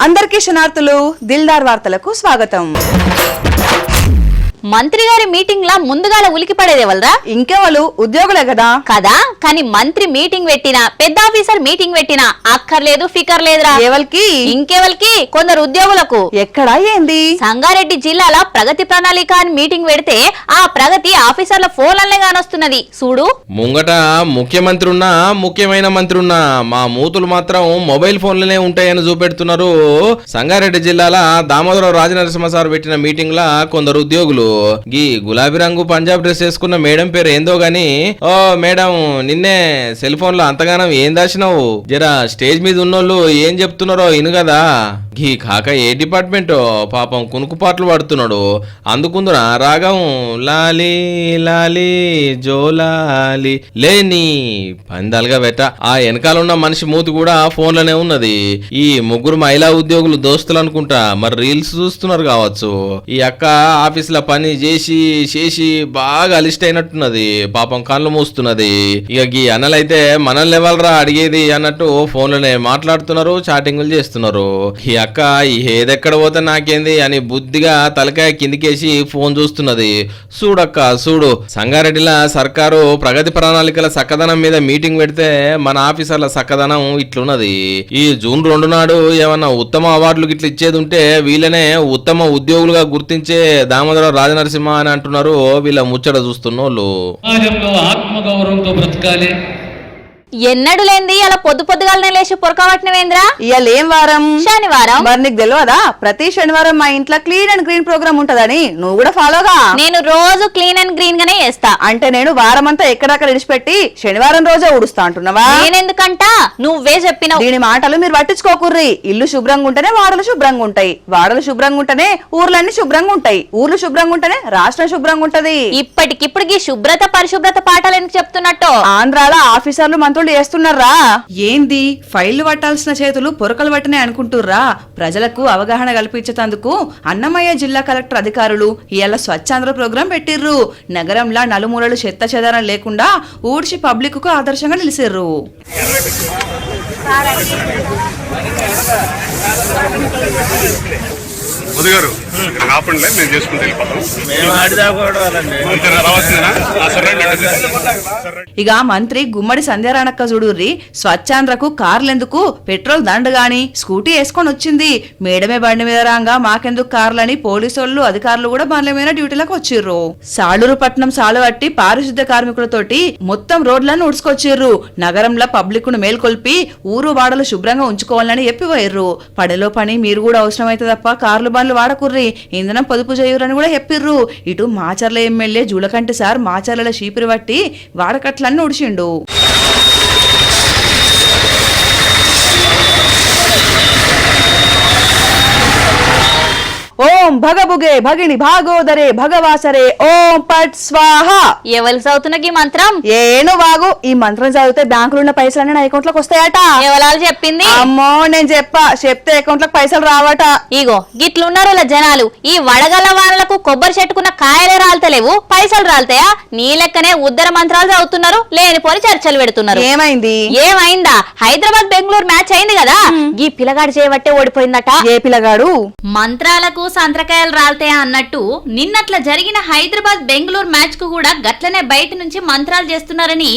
అందరికీ శనార్థులు దిల్దార్ వార్తలకు స్వాగతం. మంత్రి గారి మీటింగ్ లా ముందుగాల ఉలికి పడేదేవల్రా ఇంకెవరు ఉద్యోగులే కదా కదా. కానీ మంత్రి మీటింగ్ పెట్టినా పెద్ద ఆఫీసర్ మీటింగ్ పెట్టినా అక్కర్లేదు ఫికర్ లేదురా. ఎవరికి ఇంకెవరికి? కొందరు ఉద్యోగులకు. ఎక్కడా ఏంది? సంగారెడ్డి జిల్లాల ప్రగతి ప్రణాళిక అని మీటింగ్ పెడితే ఆ ప్రగతి ఆఫీసర్ల ఫోన్లనే కానొస్తున్నది చూడు. ముంగట ముఖ్యమంత్రి ఉన్నా ముఖ్యమైన మంత్రి ఉన్నా మా మూతులు మాత్రం మొబైల్ ఫోన్లనే ఉంటాయని చూపెడుతున్నారు. సంగారెడ్డి జిల్లాల దామోదర రాజనరసింహ సార్ పెట్టిన మీటింగ్ లా కొందరు ఉద్యోగులు గీ గులాబీ రంగు పంజాబ్ డ్రెస్ వేసుకున్న మేడం పేరు ఏందో గాని, ఓ మేడం నిన్నే సెల్ ఫోన్ లో అంతగానం ఏం దాచినావు? జరా స్టేజ్ మీద ఉన్నోళ్ళు ఏం చెప్తున్నారో ఇను కదా. గీ కాక ఏ డిపార్ట్మెంట్ పాపం కునుకుపాట్లు పడుతున్నాడు. అందుకుందురా రాగం లాలి లాలి జోలాలి లేని పందాలుగా పెట్ట. ఆ వెనకాలన్న మనిషి మూతి కూడా ఫోన్లోనే ఉన్నది. ఈ ముగ్గురు మహిళా ఉద్యోగులు దోస్తులు అనుకుంటా, మరి రీల్స్ చూస్తున్నారు కావచ్చు. ఈ అక్క ఆఫీస్ లో పని చేసి బాగా అలిస్ట్ అయినట్టున్నది. పాపం కళ్ళు మూస్తున్నది. ఇక ఈ అన్నలైతే మనల్ని ఎవరరా అడిగేది అన్నట్టు ఫోన్లోనే మాట్లాడుతున్నారు, చాటింగులు చేస్తున్నారు. ఈ అక్క ఏదెక్కడ పోతే నాకేంది అని బుద్ధిగా తలకాయ కిందికేసి ఫోన్ చూస్తున్నది. చూడక్క చూడు, సంగారెడ్డిలో సర్కారు ప్రగతి ప్రణాళికల సక్కదనం మీద మీటింగ్ పెడితే మన ఆఫీసర్ల సక్కదనం ఇట్లున్నది. ఈ జూన్ 2 నాడు ఏమన్నా ఉత్తమ అవార్డులు ఇట్లా ఇచ్చేది ఉంటే వీళ్ళనే ఉత్తమ ఉద్యోగులుగా గుర్తించే దామోదర రాజనరసింహ అని అంటున్నారు. వీళ్ళ ముచ్చట చూస్తున్నోళ్ళు సమాజంలో ఆత్మగౌరవంతో బ్రతకాలి. ఎన్నడు లేంది అలా పొద్దుగాలనే లేచి పొరకబట్టినవేంద్రా? ఇవాళ ఏం వారం? శనివారం. మరి నీకు తెలియదా ప్రతి శనివారం మా ఇంట్లో క్లీన్ అండ్ గ్రీన్ ప్రోగ్రామ్ ఉంటదని? నువ్వు కూడా ఫాలోగా. నేను రోజు క్లీన్ అండ్ గ్రీన్ గానే చేస్తా. అంటే నేను వారం అంతా ఎక్కడక్కడ విడిచిపెట్టి శనివారం రోజే ఊడుస్తా అంటున్నావా? నేనెందుకంట, నువ్వే చెప్పినావు. దీని మాటలు మీరు పట్టించుకోకుర్రి. ఇల్లు శుభ్రంగా ఉంటేనే వాడలు శుభ్రంగా ఉంటాయి, వాడలు శుభ్రంగా ఉంటేనే ఊర్లన్నీ శుభ్రంగా ఉంటాయి, ఊర్లు శుభ్రంగా ఉంటేనే రాష్ట్రం శుభ్రంగా ఉంటది. ఇప్పటికిప్పుడు శుభ్రత పరిశుభ్రత పాఠాలు ఎందుకు చెప్తున్నట్టు ఆంధ్రాలో ఆఫీసర్లు మంత్రులు చేస్తున్నారా? ఏంది ఫైళ్లు పట్టాల్సిన చేతులు పొరకలు పట్టనే అనుకుంటుర్రా? ప్రజలకు అవగాహన కల్పించేందుకు అన్నమయ్య జిల్లా కలెక్టర్ అధికారులు ఇవాళ స్వచ్ఛాంధ్ర ప్రోగ్రాం పెట్టిర్రు. నగరంలో నలుమూలలు చెత్త చెదారం లేకుండా ఊడ్చి పబ్లిక్ కు ఆదర్శంగా నిలిసిర్రు. గారు ఆపండి, నేను చేసుకుంటే ఇక మంత్రి గుమ్మడి సంధ్యారాణక్క చూడుర్రి, స్వచ్ఛాంధ్రకు కార్లెందుకు, పెట్రోల్ దండ గాని స్కూటీ వేసుకొని వచ్చింది. మేడమే బండి మీద రాగా మాకెందుకు కార్లని పోలీసోళ్ళు అధికారులు కూడా బండ్ల మీద డ్యూటీలకు వచ్చిర్రు. సాలూరు పట్నం సాలువట్టి పారిశుద్ధ్య కార్మికులతోటి మొత్తం రోడ్లను ఉడ్చుకొచ్చిర్రు. నగరంలో పబ్లిక్ ను మేల్కొల్పి ఊరు వాడలు శుభ్రంగా ఉంచుకోవాలని చెప్పిపోయిర్రు. పనిలో పని మీరు కూడా అవసరమైతే తప్ప కార్లు బండ్లు వాడకుర్రి, ఇంధనం పొదుపు చేయురని కూడా చెప్పిర్రు. ఇటు మాచర్ల ఎమ్మెల్యే జూలకంటి సార్ మాచర్ల షీపిరి బట్టి వాడకట్లన్నీ ఉడిచిండు. ఓం భగభుగే భగిని భాగోదరే భగవాసరే ఓం పట్ స్వాహ. ఎవరు చదువుతున్న ఈ మంత్రం? ఏను వాగు, ఈ మంత్రం చదివితే బ్యాంకులో ఉన్న పైసలన్నీ నా అకౌంట్ లోకి వస్తాయట. ఎవరు చెప్పింది? అమ్మో నేను చెప్తే అకౌంట్ లోకి పైసలు రావట. ఇగో గిట్లున్నారు ఇలా జనాలు. ఈ వడగల వానలకు కొబ్బరి చెట్టుకున్న కాయలే రాలతలేవు, పైసలు రాలతాయా? నీ లెక్కనే ఉద్దర మంత్రాలు చదువుతున్నారు, లేనిపోని చర్చలు పెడుతున్నారు. ఏమైందా? హైదరాబాద్ బెంగళూరు మ్యాచ్ అయింది కదా, ఈ పిల్లగాడు చేయబట్టే ఓడిపోయిందట. ఏ పిల్లగాడు? మంత్రాలకు సంత్రకాయలు రాలతాయా అన్నట్టు నిన్నట్ల జరిగిన హైదరాబాద్ బెంగళూరు మ్యాచ్ కు కూడా గట్లనే బయట నుంచి మంత్రాలు చేస్తున్నారని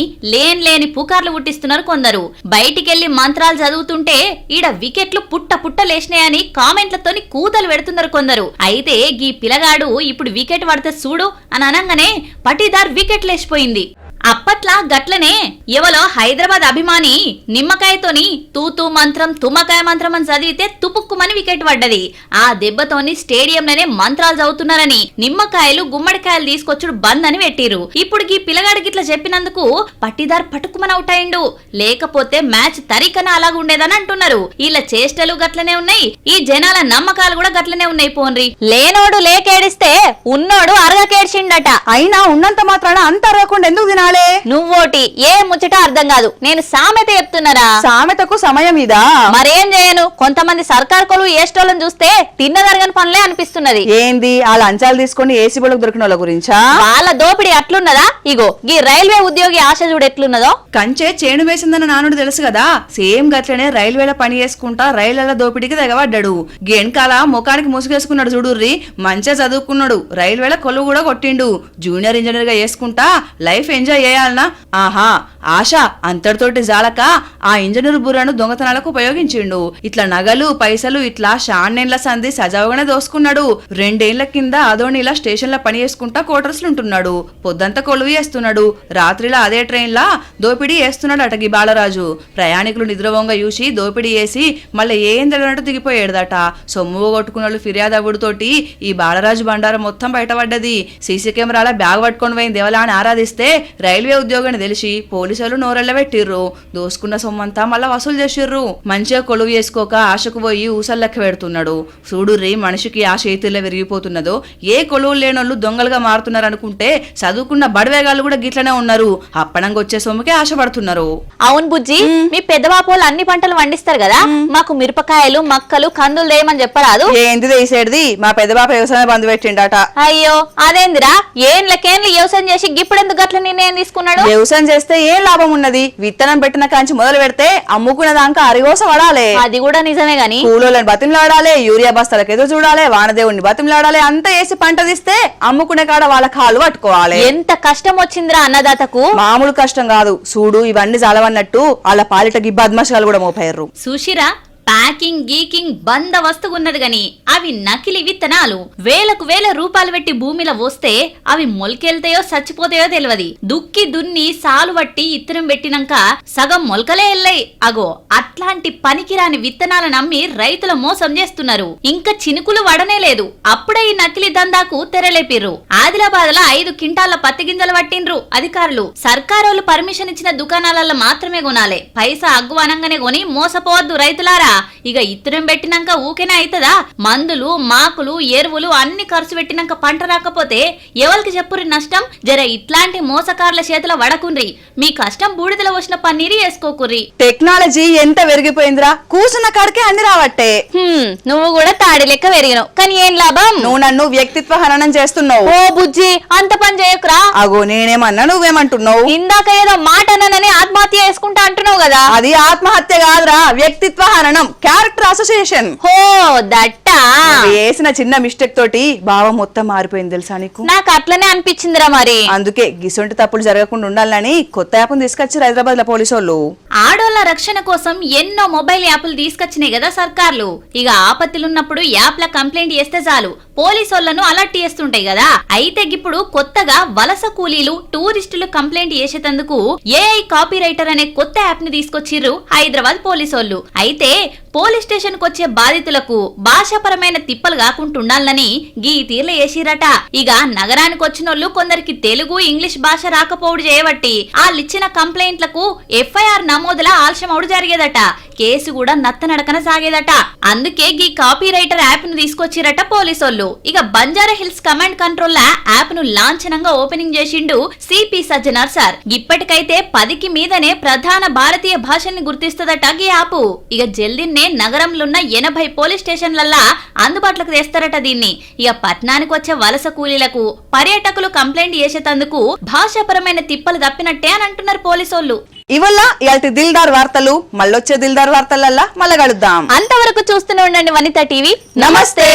లేని పుకార్లు పుట్టిస్తున్నారు కొందరు. బయటికెళ్లి మంత్రాలు చదువుతుంటే ఈడ వికెట్లు పుట్ట లేచినాయని కామెంట్లతోని కూతలు పెడుతున్నారు కొందరు. అయితే గీ పిల్లగాడు ఇప్పుడు వికెట్ పడితే చూడు అని అనగానే పటీదార్ వికెట్ లేచిపోయింది. అప్పట్లా గట్లనే ఎవలో హైదరాబాద్ అభిమాని నిమ్మకాయతోని తూతూ మంత్రం తుమ్మకాయ మంత్రం అని చదివితే తుపుక్కుమని వికెట్ పడ్డది. ఆ దెబ్బతోని స్టేడియంలోనే మంత్రాలు చదువుతున్నారని నిమ్మకాయలు గుమ్మడికాయలు తీసుకొచ్చుడు బంద్ అని పెట్టిరు. ఇప్పుడు ఈ పిల్లగాడికి ఇట్లా చెప్పినందుకు పట్టిదార్ పటుకుమని అవుట్ అయిండు, లేకపోతే మ్యాచ్ తరికన అలాగ ఉండేదని అంటున్నారు. ఇలా చేష్టలు గట్లనే ఉన్నాయి, ఈ జనాల నమ్మకాలు కూడా గట్లనే ఉన్నాయి. పోన్రి, లేనోడు లేకేడిస్తే ఉన్నోడు అరగకేడ్చిండట. అయినా ఉన్నంత మాత్రాన అంత అరగకుండా ఎందుకు తినాలి? నువ్వోటి ఏ ముచ్చట అర్థం కాదు. నేను సామెత చెప్తున్నారా? సామెతకు సమయం ఇదా? మరేం చేయను, కొంతమంది సర్కార్ కొలువు ఏస్టోళ్ళని చూస్తే తిన్నదరగని పనులే అనిపిస్తున్నది. ఏంది ఆ లంచాలు తీసుకొని ఏసీ బోళ్ళకు దొరికిన వాళ్ళ గురించా? వాళ్ళ దోపిడీ అట్లున్నదా? ఇగో ఈ రైల్వే ఉద్యోగి ఆశ చూడు ఎట్లున్నదో. కంచే చేను వేసిందన్న నానుడు తెలుసు కదా, సేమ్ గట్లనే రైల్వేల పని చేసుకుంటా రైళ్ల దోపిడీకి తెగబడ్డాడు. వెనకాల ముఖానికి ముసుగేసుకున్నాడు చూడుర్రి, మంచిగా చదువుకున్నాడు, రైల్వేల కొలువు కూడా కొట్టిండు. జూనియర్ ఇంజనీర్ గా చేసుకుంటా లైఫ్ ఎంజాయ్ చేయాలనా? ఆహా ఆశ అంతటితోటి జాలక ఆ ఇంజనీర్ బుర్రను దొంగతనాలకు ఉపయోగించిండు. ఇట్లా నగలు పైసలు ఇట్లా షాన్నేళ్ల సంధి సజావుగానే దోసుకున్నాడు. 2 ఏళ్ల కింద అదోనిలా స్టేషన్ ల పని చేసుకుంటా క్వార్టర్స్ ఉంటున్నాడు. పొద్దంతా కొలువు చేస్తున్నాడు, రాత్రిలో అదే ట్రైన్ లా దోపిడీ చేస్తున్నాడు అటగి బాలరాజు. ప్రయాణికులు నిద్రవంగా చూసి దోపిడీ చేసి మళ్ళీ ఏం తెలియనట్టు దిగిపోయాడట. సొమ్ము కొట్టుకున్న వాళ్ళు ఫిర్యాదు అవ్వడుతోటి ఈ బాలరాజు బండారం మొత్తం బయటపడ్డది. సీసీ కెమెరాల బ్యాగ్ పట్టుకొని పోయిన దేవలా అని ఆరాధిస్తే రైల్వే ఉద్యోగాన్ని తెలిసి పోలీసులు నోరెళ్ళ పెట్టిర్రు. దోసుకున్న సొమ్మంతా మళ్ళా వసూలు చేసిర్రు. మంచిగా కొలువు చేసుకోక ఆశకు పోయి ఊసల్లెక్క పెడుతున్నాడు. చూడుర్రి మనిషికి ఆ చేతుల్లో విరిగిపోతున్నదో. ఏ కొలువు లేనోళ్ళు దొంగలుగా మారుతున్నారు అనుకుంటే చదువుకున్న బడివేగాళ్ళు కూడా గిట్లనే ఉన్నారు. అప్పనంగా వచ్చే సొమ్ముకే ఆశపడుతున్నారు. అవును బుజ్జి, మీ పెద్ద బాపోళ్ళు అన్ని పంటలు పండిస్తారు కదా, మాకు మిరపకాయలు మక్కలు కందులు దేయమని చెప్పరాదు? ఏంది తీసేది, మా పెద్ద బాప వ్యవసాయం బంధు పెట్టిండట. అయ్యో అదేందిరా, ఏండ్లకేండ్లు వ్యవసాయం చేసి గిప్పుడెందుకు గట్ల నిర్ణయం తీసుకున్నాడు? వ్యవసాయం చేస్తే ఏం లాభం ఉన్నది? విత్తనం పెట్టిన కాంచి మొదలు పెడితే అమ్ముకున్న దాకా అరిగోస పడాలి. అది కూడా నిజమే గాని కూలోళ్ళని బతిమలాడాలి, యూరియా బస్తాలకు ఎదురు చూడాలి, వానదేవుడిని బతిమలాడాలి, అంతా వేసి పంట తీస్తే అమ్ముకునే కాడ వాళ్ళ కాళ్ళు పట్టుకోవాలి. ఎంత కష్టం వచ్చిందిరా అన్నదాతకు. మామూలు కష్టం కాదు. చూడు ఇవన్నీ చాలవన్నట్టు వాళ్ళ పాలిటకి బద్మశాలు కూడా మోపారు. సుషిరా ప్యాకింగ్ గీకింగ్ బందవస్తున్నది గని అవి నకిలీ విత్తనాలు. వేలకు వేల రూపాయలు పెట్టి భూమిలో పోస్తే అవి మొలకెళ్తాయో చచ్చిపోతాయో తెలియదు. దుక్కి దున్ని సాలు పట్టి ఇత్తనం పెట్టినాక సగం మొలకలే ఎల్లయి. అగో అట్లాంటి పనికిరాని విత్తనాలను నమ్మి రైతుల మోసం చేస్తున్నారు. ఇంకా చినుకులు వడనే లేదు, అప్పుడే ఈ నకిలీ దందాకు తెరలేపిర్రు. ఆదిలాబాద్ లో 5 క్వింటాల పత్తి గింజలు పట్టిండ్రు అధికారులు. సర్కారోళ్ళు పర్మిషన్ ఇచ్చిన దుకాణాలలో మాత్రమే కొనాలి. పైసా అగ్గువనంగానే కొని మోసపోవద్దు రైతులారా. ఇక ఇత్తనం పెట్టినాక ఊకేనే అయితదా? మందులు మాకులు ఎరువులు అన్ని ఖర్చు పెట్టినాక పంట రాకపోతే ఎవరికి చెప్పుర్రి నష్టం? జర ఇట్లాంటి మోసకారుల చేతిలో వడకుండ్రి. మీ కష్టం బూడిదలో వచ్చిన పన్నీరు వేసుకోకుర్రి. టెక్నాలజీ ఎంత పెరిగిపోయిందిరా, కూసున్న కాడికే అన్ని రావట్టే. నువ్వు కూడా తాడి లెక్క పెరిగినావు, కానీ ఏం లాభం? నువ్వు నన్ను వ్యక్తిత్వ హననం చేస్తున్నావు. ఓ బుజ్జి అంత పని చేయకురా. అగో నేనేమన్నా నువ్వేమంటున్నావు? ఇందాక ఏదో మాట అన్నానని ఆత్మహత్య చేసుకుంటా అంటున్నావు కదా. అది ఆత్మహత్య కాదురా, వ్యక్తిత్వ హననం, క్యారెక్టర్ అసోసియేషన్. హో దట్టా. వేసిన చిన్న మిస్టేక్ తోటి భావం మొత్తం మారిపోయింది తెలుసా నీకు? నాకు అట్లనే అనిపించిందిరా మరి. అందుకే గిసొంటి తప్పులు జరగకుండా ఉండాలని కొత్త యాప్ తీసుకొచ్చారు హైదరాబాద్ లో పోలీసు వాళ్ళు. ఆడోళ్ల రక్షణ కోసం ఎన్నో మొబైల్ యాప్లు తీసుకొచ్చినాయి కదా సర్కార్లు. ఇక ఆపత్తులున్నప్పుడు యాప్ల కంప్లైంట్ చేస్తే చాలు పోలీసోళ్లను అలర్ట్ చేస్తుంటాయి కదా. అయితే ఇప్పుడు కొత్తగా వలస కూలీలు టూరిస్టులు కంప్లైంట్ చేసేందుకు ఏఐ కాపీ రైటర్ అనే కొత్త యాప్ ని తీసుకొచ్చిర్రు హైదరాబాద్ పోలీసోళ్లు. అయితే పోలీస్ స్టేషన్ కు వచ్చే బాధితులకు భాషాపరమైన తిప్పలు కాకుంటుండాలని గీ తీర్ల వేసిరట. ఇక నగరానికి వచ్చినోళ్లు కొందరికి తెలుగు ఇంగ్లీష్ భాష రాకపోవడు చేయబట్టి వాళ్ళిచ్చిన కంప్లైంట్లకు ఎఫ్ఐఆర్ నమోదుల ఆలస్యమవుడు జరిగేదట. కేసు కూడా నత్తనడకన సాగేదట. అందుకే గీ కాపీ రైటర్ యాప్ ను తీసుకొచ్చిరట పోలీసోళ్లు. ఇక Banjara hills command control app ను లాంఛనంగా ఓపెనింగ్ చేసిండు సిపి సజ్జనార్ సార్. ఇప్పటికైతే 10కి మీదనే ప్రధాన భారతీయ భాషల్ని గుర్తిస్తదట గీ యాప్. ఇక జల్దిన్నే నగరంలోన్న 80 పోలీస్ స్టేషన్లల్లా అందుబాటులోకి తెస్తారట దీన్ని. ఇక పట్నానికి వచ్చే వలస కూలీలకు పర్యాటకులు కంప్లైంట్ చేసేందుకు భాషాపరమైన తిప్పలు తప్పినట్టే అని అంటున్నారు పోలీసోళ్లు. ఇవల్ల ఇయాల్టి దిల్దార్ వార్తలు. మళ్ళొచ్చే దిల్దార్ వార్తలల్లా మళ్ళా కలుద్దాం. అంతవరకు చూస్తూనే ఉండండి వనిత టీవీ. నమస్తే.